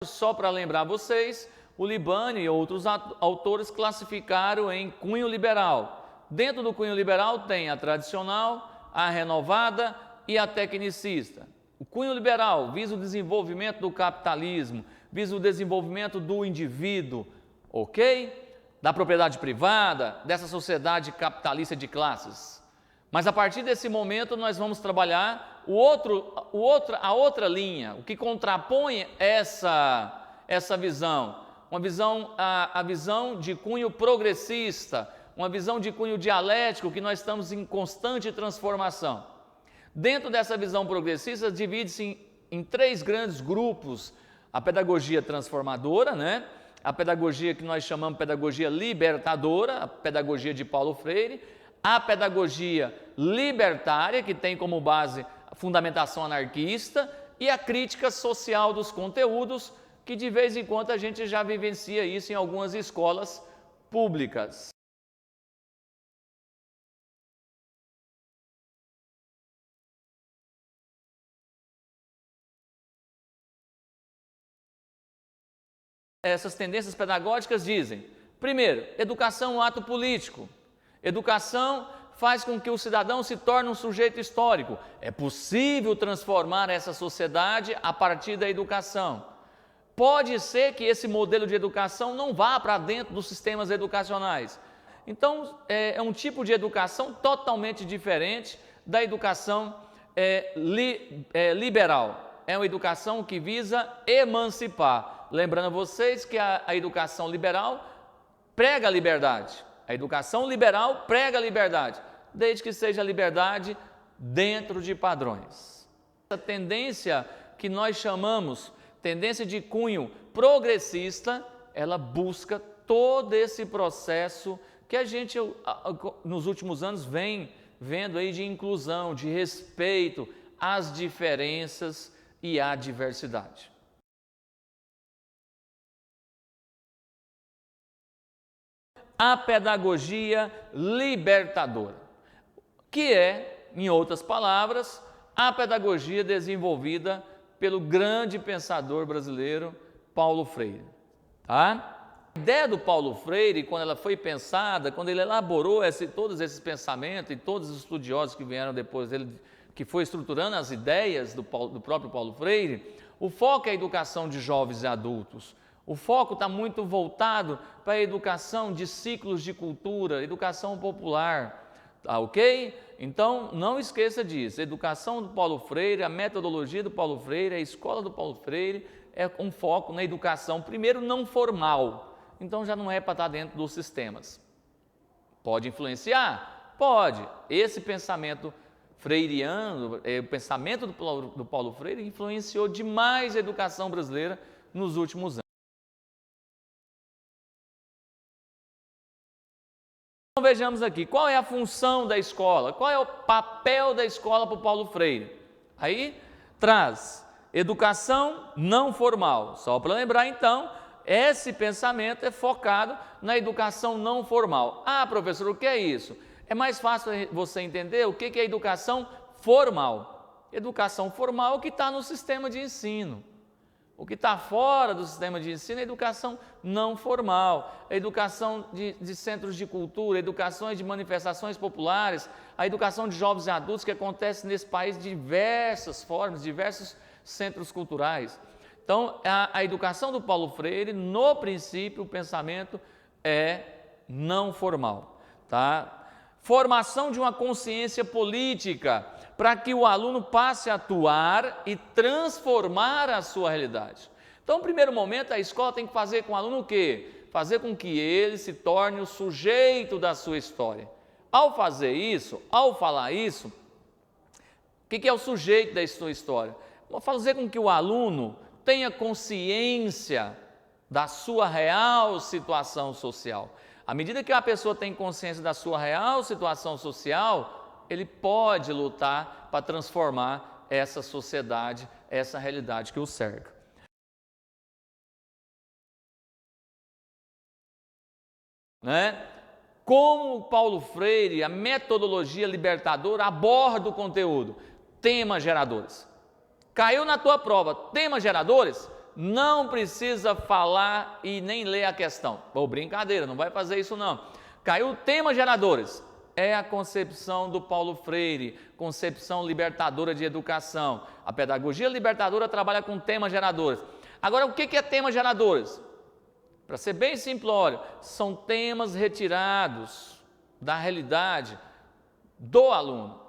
só para lembrar vocês, o Libani e outros autores classificaram em cunho liberal. Dentro do cunho liberal tem a tradicional, a renovada e a tecnicista. O cunho liberal visa o desenvolvimento do capitalismo, visa o desenvolvimento do indivíduo, ok? Da propriedade privada, dessa sociedade capitalista de classes. Mas a partir desse momento nós vamos trabalhar a outra linha, o que contrapõe essa visão. A visão de cunho progressista, uma visão de cunho dialético, que nós estamos em constante transformação. Dentro dessa visão progressista, divide-se em três grandes grupos: a pedagogia transformadora, a pedagogia que nós chamamos de pedagogia libertadora, a pedagogia de Paulo Freire, a pedagogia libertária, que tem como base a fundamentação anarquista, e a crítica social dos conteúdos, que de vez em quando a gente já vivencia isso em algumas escolas públicas. Essas tendências pedagógicas dizem: primeiro, educação é um ato político. Educação faz com que o cidadão se torne um sujeito histórico. É possível transformar essa sociedade a partir da educação. Pode ser que esse modelo de educação não vá para dentro dos sistemas educacionais. Então, é um tipo de educação totalmente diferente da educação liberal. É uma educação que visa emancipar. Lembrando a vocês que a educação liberal prega a liberdade. A educação liberal prega a liberdade, desde que seja liberdade dentro de padrões. Essa tendência que nós chamamos tendência de cunho progressista, ela busca todo esse processo que a gente nos últimos anos vem vendo aí de inclusão, de respeito às diferenças e à diversidade. A pedagogia libertadora, que é, em outras palavras, a pedagogia desenvolvida pelo grande pensador brasileiro Paulo Freire. Tá? A ideia do Paulo Freire, quando ela foi pensada, quando ele elaborou todos esses pensamentos e todos os estudiosos que vieram depois dele, que foi estruturando as ideias do próprio Paulo Freire, o foco é a educação de jovens e adultos. O foco está muito voltado para a educação de ciclos de cultura, educação popular, tá ok? Então, não esqueça disso, a educação do Paulo Freire, a metodologia do Paulo Freire, a escola do Paulo Freire, é um foco na educação, primeiro, não formal, então já não é para estar dentro dos sistemas. Pode influenciar? Pode. Esse pensamento freiriano, o pensamento do Paulo Freire influenciou demais a educação brasileira nos últimos anos. Então vejamos aqui, qual é a função da escola? Qual é o papel da escola para o Paulo Freire? Aí traz educação não formal. Só para lembrar então, esse pensamento é focado na educação não formal. Ah, professor, o que é isso? É mais fácil você entender o que é educação formal. Educação formal é o que está no sistema de ensino. O que está fora do sistema de ensino é a educação não formal, a educação de centros de cultura, educações de manifestações populares, a educação de jovens e adultos que acontece nesse país de diversas formas, diversos centros culturais. Então, a educação do Paulo Freire, no princípio, o pensamento é não formal, tá? Formação de uma consciência política, para que o aluno passe a atuar e transformar a sua realidade. Então, no primeiro momento, a escola tem que fazer com o aluno o quê? Fazer com que ele se torne o sujeito da sua história. Ao fazer isso, ao falar isso, o que é o sujeito da sua história? Fazer com que o aluno tenha consciência da sua real situação social. À medida que a pessoa tem consciência da sua real situação social, ele pode lutar para transformar essa sociedade, essa realidade que o cerca. Como Paulo Freire, a metodologia libertadora aborda o conteúdo? Temas geradores. Caiu na tua prova, temas geradores? não precisa falar e nem ler a questão. Pô, brincadeira, não vai fazer isso não. Caiu o tema geradores. É a concepção do Paulo Freire, concepção libertadora de educação. A pedagogia libertadora trabalha com temas geradores. Agora, o que é temas geradores? Para ser bem simplório, são temas retirados da realidade do aluno.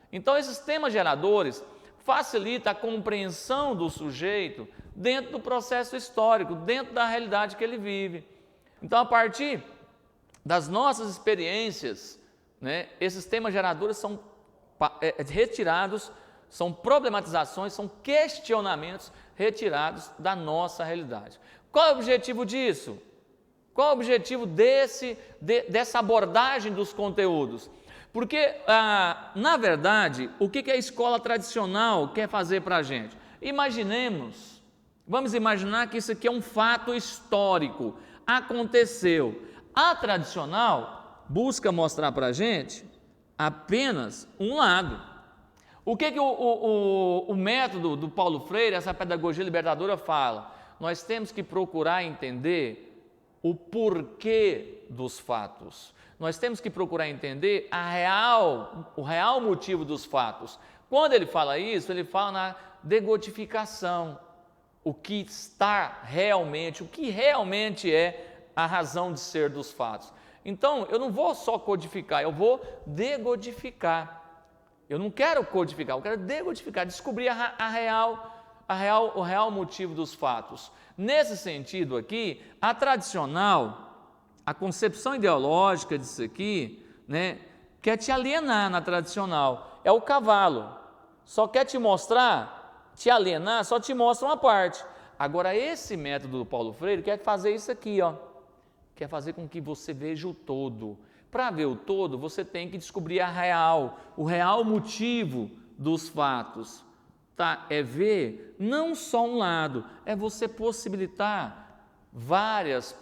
Então, esses temas geradores facilitam a compreensão do sujeito dentro do processo histórico, dentro da realidade que ele vive. Então, a partir das nossas experiências, esses temas geradores são retirados, são problematizações, são questionamentos retirados da nossa realidade. Qual é o objetivo disso? Qual é o objetivo dessa abordagem dos conteúdos? Porque, na verdade, o que a escola tradicional quer fazer para a gente? Vamos imaginar que isso aqui é um fato histórico, aconteceu. A tradicional busca mostrar para a gente apenas um lado. O que o método do Paulo Freire, essa pedagogia libertadora fala? Nós temos que procurar entender o porquê dos fatos. Nós temos que procurar entender o real motivo dos fatos. Quando ele fala isso, ele fala na decodificação. O que realmente é a razão de ser dos fatos. Então, eu não vou só codificar, eu vou decodificar. Eu não quero codificar, eu quero decodificar, descobrir o real motivo dos fatos. Nesse sentido aqui, a tradicional, a concepção ideológica disso aqui, quer te alienar na tradicional. É o cavalo, só quer te mostrar, te alienar, só te mostra uma parte. Agora, esse método do Paulo Freire quer fazer isso aqui, quer fazer com que você veja o todo. Para ver o todo, você tem que descobrir o real motivo dos fatos. É ver não só um lado, é você possibilitar várias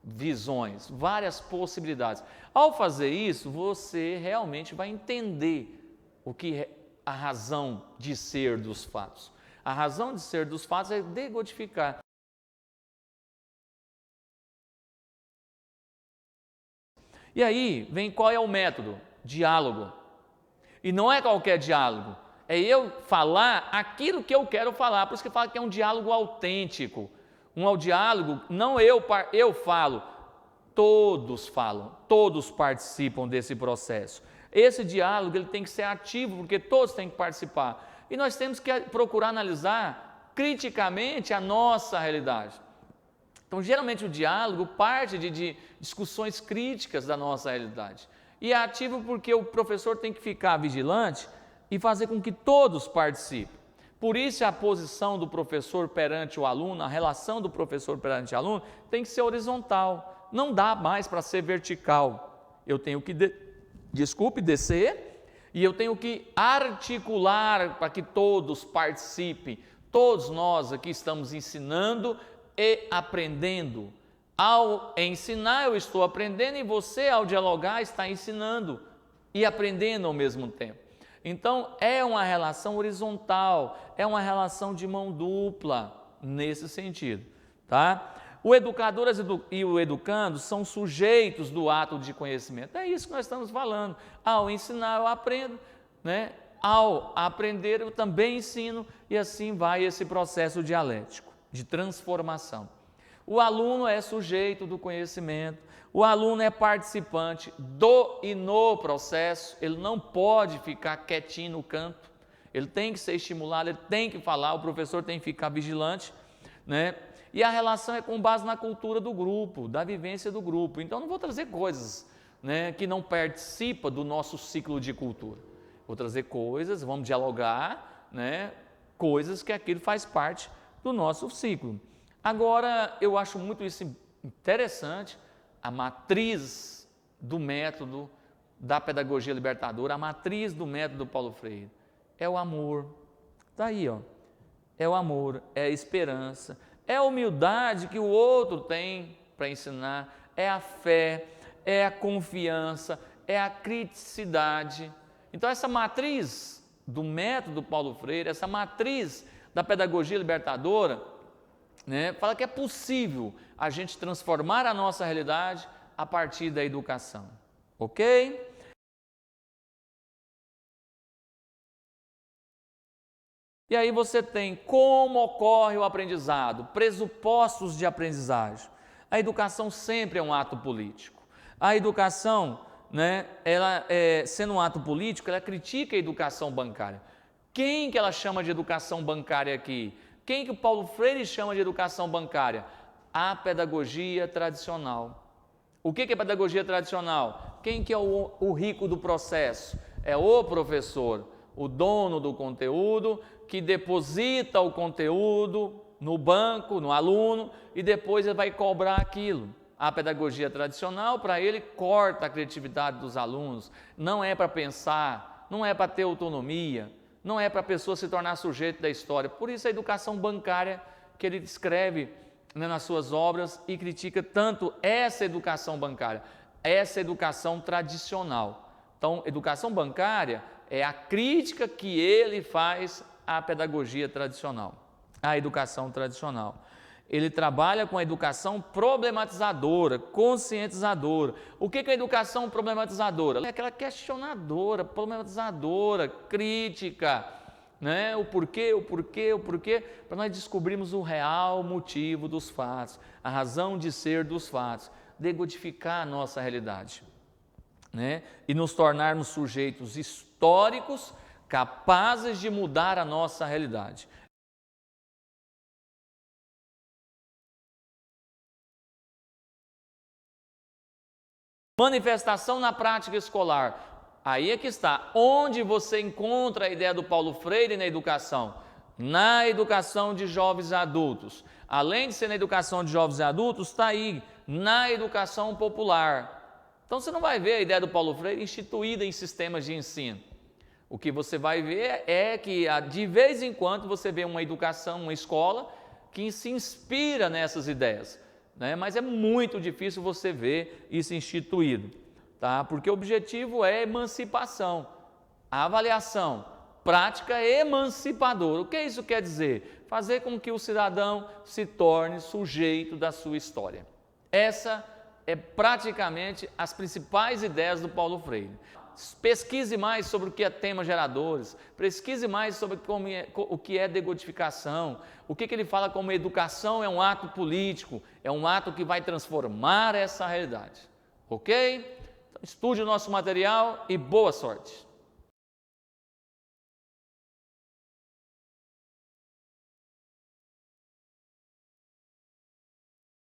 visões, várias possibilidades. Ao fazer isso, você realmente vai entender o que é a razão de ser dos fatos. A razão de ser dos fatos é decodificar. E aí vem qual é o método? Diálogo. E não é qualquer diálogo, é eu falar aquilo que eu quero falar. Por isso que fala que é um diálogo autêntico. Diálogo, não eu falo, todos falam, todos participam desse processo. Esse diálogo ele tem que ser ativo, porque todos têm que participar. E nós temos que procurar analisar criticamente a nossa realidade. Então, geralmente o diálogo parte de discussões críticas da nossa realidade. E é ativo porque o professor tem que ficar vigilante e fazer com que todos participem. Por isso, a posição do professor perante o aluno, a relação do professor perante o aluno, tem que ser horizontal. Não dá mais para ser vertical. Eu tenho que, descer, e eu tenho que articular para que todos participem. Todos nós aqui estamos ensinando e aprendendo. Ao ensinar, eu estou aprendendo, e você, ao dialogar, está ensinando e aprendendo ao mesmo tempo. Então, é uma relação horizontal, é uma relação de mão dupla, nesse sentido, tá? O educador e o educando são sujeitos do ato de conhecimento. É isso que nós estamos falando. Ao ensinar, eu aprendo, Ao aprender, eu também ensino, e assim vai esse processo dialético, de transformação. O aluno é sujeito do conhecimento, o aluno é participante do e no processo, ele não pode ficar quietinho no canto, ele tem que ser estimulado, ele tem que falar, o professor tem que ficar vigilante, E a relação é com base na cultura do grupo, da vivência do grupo. Então, não vou trazer coisas que não participam do nosso ciclo de cultura. Vou trazer coisas, vamos dialogar, coisas que aquilo faz parte do nosso ciclo. Agora, eu acho muito isso interessante, a matriz do método da pedagogia libertadora, a matriz do método do Paulo Freire, é o amor. Está aí, é o amor, é a esperança, é a humildade que o outro tem para ensinar, é a fé, é a confiança, é a criticidade. Então, essa matriz do método Paulo Freire, essa matriz da pedagogia libertadora, né, fala que é possível a gente transformar a nossa realidade a partir da educação, ok? E aí você tem como ocorre o aprendizado, pressupostos de aprendizagem. A educação sempre é um ato político. A educação, né, ela sendo um ato político, ela critica a educação bancária. Quem que ela chama de educação bancária aqui? Quem que o Paulo Freire chama de educação bancária? A pedagogia tradicional. O que é pedagogia tradicional? Quem que é o rico do processo? É o professor, o dono do conteúdo, que deposita o conteúdo no banco, no aluno, e depois ele vai cobrar aquilo. A pedagogia tradicional, para ele, corta a criatividade dos alunos, não é para pensar, não é para ter autonomia, não é para a pessoa se tornar sujeito da história. Por isso a educação bancária que ele escreve, né, nas suas obras e critica tanto essa educação bancária, essa educação tradicional. Então, educação bancária é a crítica que ele faz à pedagogia tradicional, à educação tradicional. Ele trabalha com a educação problematizadora, conscientizadora. O que é a educação problematizadora? É aquela questionadora, problematizadora, crítica, né? O porquê, para nós descobrirmos o real motivo dos fatos, a razão de ser dos fatos, decodificar a nossa realidade, né? E nos tornarmos sujeitos históricos capazes de mudar a nossa realidade. Manifestação na prática escolar. Aí é que está. Onde você encontra a ideia do Paulo Freire na educação? Na educação de jovens e adultos. Além de ser na educação de jovens e adultos, está aí, na educação popular. Então você não vai ver a ideia do Paulo Freire instituída em sistemas de ensino. O que você vai ver é que de vez em quando você vê uma educação, uma escola que se inspira nessas ideias, né? Mas é muito difícil você ver isso instituído, tá? Porque o objetivo é emancipação, a avaliação prática emancipadora. O que isso quer dizer? Fazer com que o cidadão se torne sujeito da sua história. Essa é praticamente as principais ideias do Paulo Freire. Pesquise mais sobre o que é temas geradores, pesquise mais sobre o que é decodificação, o que ele fala como educação é um ato político, é um ato que vai transformar essa realidade. Ok? Então, estude o nosso material e boa sorte!